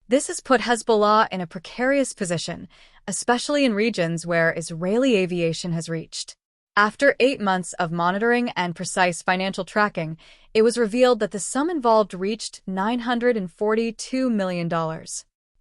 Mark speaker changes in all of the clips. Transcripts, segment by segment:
Speaker 1: This has put Hezbollah in a precarious position, especially in regions where Israeli aviation has reached. After 8 months of monitoring and precise financial tracking, it was revealed that the sum involved reached $942 million.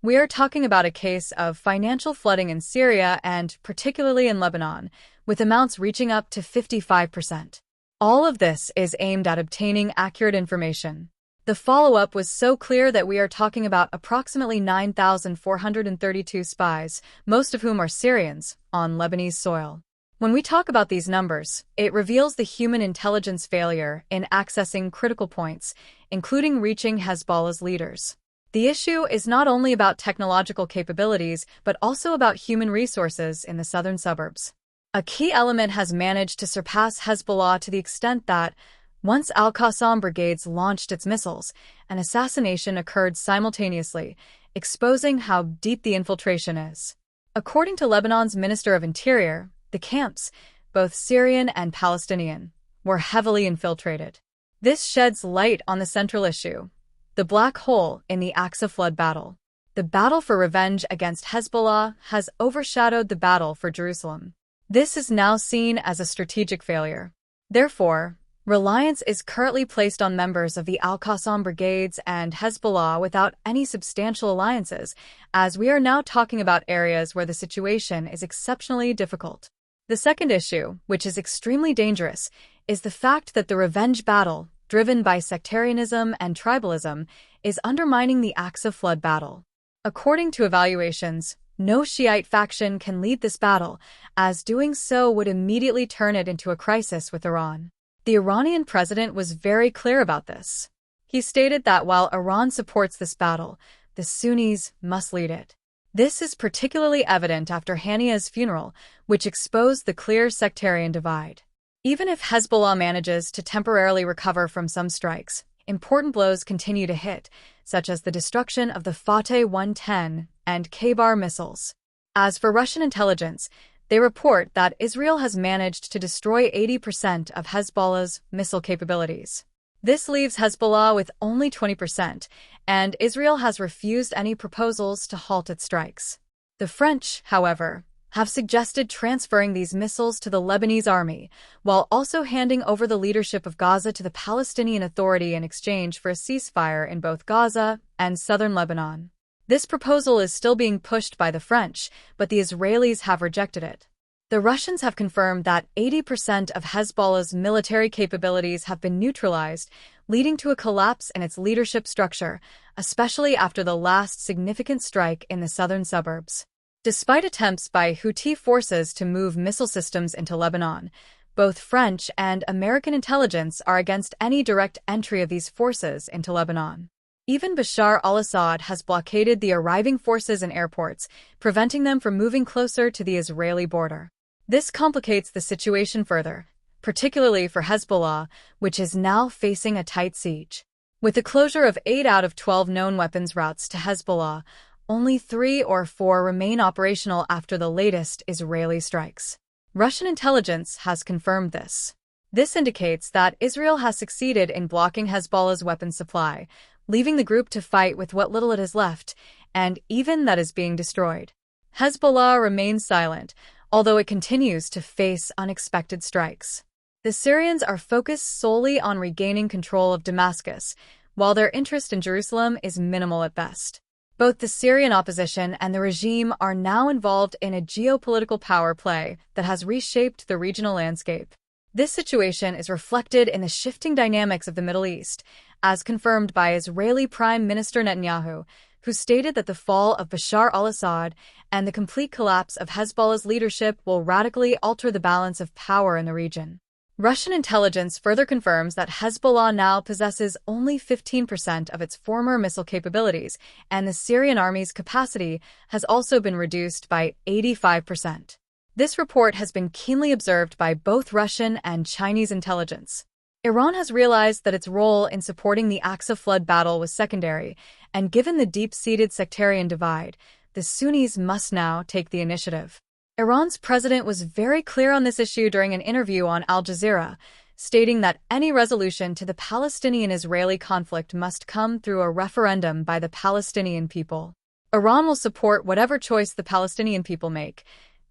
Speaker 1: We are talking about a case of financial flooding in Syria and particularly in Lebanon, with amounts reaching up to 55%. All of this is aimed at obtaining accurate information. The follow-up was so clear that we are talking about approximately 9,432 spies, most of whom are Syrians, on Lebanese soil. When we talk about these numbers, it reveals the human intelligence failure in accessing critical points, including reaching Hezbollah's leaders. The issue is not only about technological capabilities, but also about human resources in the southern suburbs. A key element has managed to surpass Hezbollah to the extent that, once Al-Aqsa brigades launched its missiles, an assassination occurred simultaneously, exposing how deep the infiltration is. According to Lebanon's Minister of Interior, the camps, both Syrian and Palestinian, were heavily infiltrated. This sheds light on the central issue, the black hole in the Al-Aqsa flood battle. The battle for revenge against Hezbollah has overshadowed the battle for Jerusalem. This is now seen as a strategic failure. Therefore, reliance is currently placed on members of the Al-Aqsa brigades and Hezbollah without any substantial alliances, as we are now talking about areas where the situation is exceptionally difficult. The second issue, which is extremely dangerous, is the fact that the revenge battle, driven by sectarianism and tribalism, is undermining the Al-Aqsa flood battle. According to evaluations, no Shiite faction can lead this battle, as doing so would immediately turn it into a crisis with Iran. The Iranian president was very clear about this. He stated that while Iran supports this battle, the Sunnis must lead it. This is particularly evident after Hania's funeral, which exposed the clear sectarian divide. Even if Hezbollah manages to temporarily recover from some strikes, important blows continue to hit, such as the destruction of the Fateh 110 and K-Bar missiles. As for Russian intelligence, they report that Israel has managed to destroy 80% of Hezbollah's missile capabilities. This leaves Hezbollah with only 20%, and Israel has refused any proposals to halt its strikes. The French, however, have suggested transferring these missiles to the Lebanese army, while also handing over the leadership of Gaza to the Palestinian Authority in exchange for a ceasefire in both Gaza and southern Lebanon. This proposal is still being pushed by the French, but the Israelis have rejected it. The Russians have confirmed that 80% of Hezbollah's military capabilities have been neutralized, leading to a collapse in its leadership structure, especially after the last significant strike in the southern suburbs. Despite attempts by Houthi forces to move missile systems into Lebanon, both French and American intelligence are against any direct entry of these forces into Lebanon. Even Bashar al-Assad has blockaded the arriving forces in airports, preventing them from moving closer to the Israeli border. This complicates the situation further, particularly for Hezbollah, which is now facing a tight siege. With the closure of 8 out of 12 known weapons routes to Hezbollah, only 3 or 4 remain operational after the latest Israeli strikes. Russian intelligence has confirmed this. This indicates that Israel has succeeded in blocking Hezbollah's weapons supply, leaving the group to fight with what little it has left, and even that is being destroyed. Hezbollah remains silent, although it continues to face unexpected strikes. The Syrians are focused solely on regaining control of Damascus, while their interest in Jerusalem is minimal at best. Both the Syrian opposition and the regime are now involved in a geopolitical power play that has reshaped the regional landscape. This situation is reflected in the shifting dynamics of the Middle East, as confirmed by Israeli Prime Minister Netanyahu, who stated that the fall of Bashar al-Assad and the complete collapse of Hezbollah's leadership will radically alter the balance of power in the region. Russian intelligence further confirms that Hezbollah now possesses only 15% of its former missile capabilities, and the Syrian army's capacity has also been reduced by 85%. This report has been keenly observed by both Russian and Chinese intelligence. Iran has realized that its role in supporting the Al-Aqsa flood battle was secondary, and given the deep-seated sectarian divide, the Sunnis must now take the initiative. Iran's president was very clear on this issue during an interview on Al Jazeera, stating that any resolution to the Palestinian-Israeli conflict must come through a referendum by the Palestinian people. Iran will support whatever choice the Palestinian people make,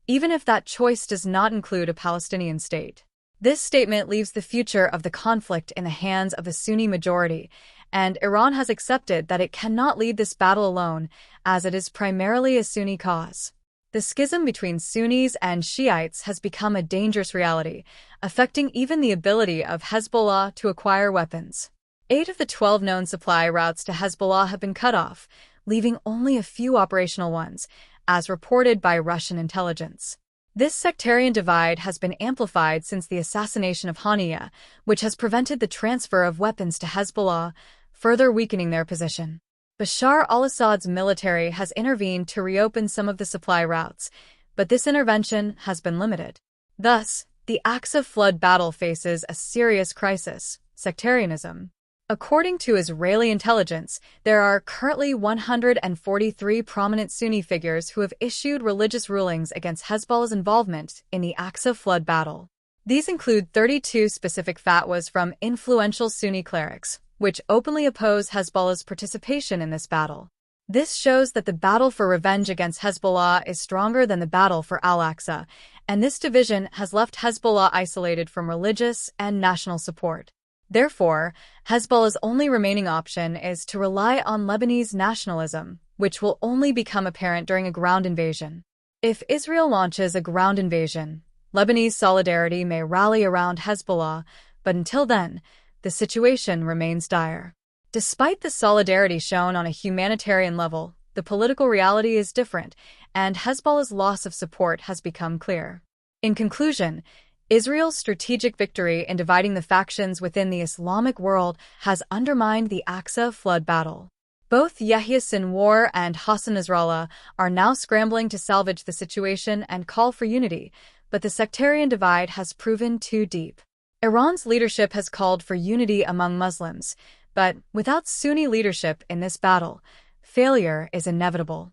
Speaker 1: even if that choice does not include a Palestinian state. This statement leaves the future of the conflict in the hands of the Sunni majority, and Iran has accepted that it cannot lead this battle alone, as it is primarily a Sunni cause. The schism between Sunnis and Shiites has become a dangerous reality, affecting even the ability of Hezbollah to acquire weapons. 8 of the 12 known supply routes to Hezbollah have been cut off, leaving only a few operational ones, as reported by Russian intelligence. This sectarian divide has been amplified since the assassination of Haniyeh, which has prevented the transfer of weapons to Hezbollah, further weakening their position. Bashar al-Assad's military has intervened to reopen some of the supply routes, but this intervention has been limited. Thus, the Al-Aqsa flood battle faces a serious crisis: sectarianism. According to Israeli intelligence, there are currently 143 prominent Sunni figures who have issued religious rulings against Hezbollah's involvement in the Al-Aqsa flood battle. These include 32 specific fatwas from influential Sunni clerics, which openly oppose Hezbollah's participation in this battle. This shows that the battle for revenge against Hezbollah is stronger than the battle for Al-Aqsa, and this division has left Hezbollah isolated from religious and national support. Therefore, Hezbollah's only remaining option is to rely on Lebanese nationalism, which will only become apparent during a ground invasion. If Israel launches a ground invasion, Lebanese solidarity may rally around Hezbollah, but until then, the situation remains dire. Despite the solidarity shown on a humanitarian level, the political reality is different, and Hezbollah's loss of support has become clear. In conclusion, Israel's strategic victory in dividing the factions within the Islamic world has undermined the Al-Aqsa flood battle. Both Yahya Sinwar and Hassan Nasrallah are now scrambling to salvage the situation and call for unity, but the sectarian divide has proven too deep. Iran's leadership has called for unity among Muslims, but without Sunni leadership in this battle, failure is inevitable.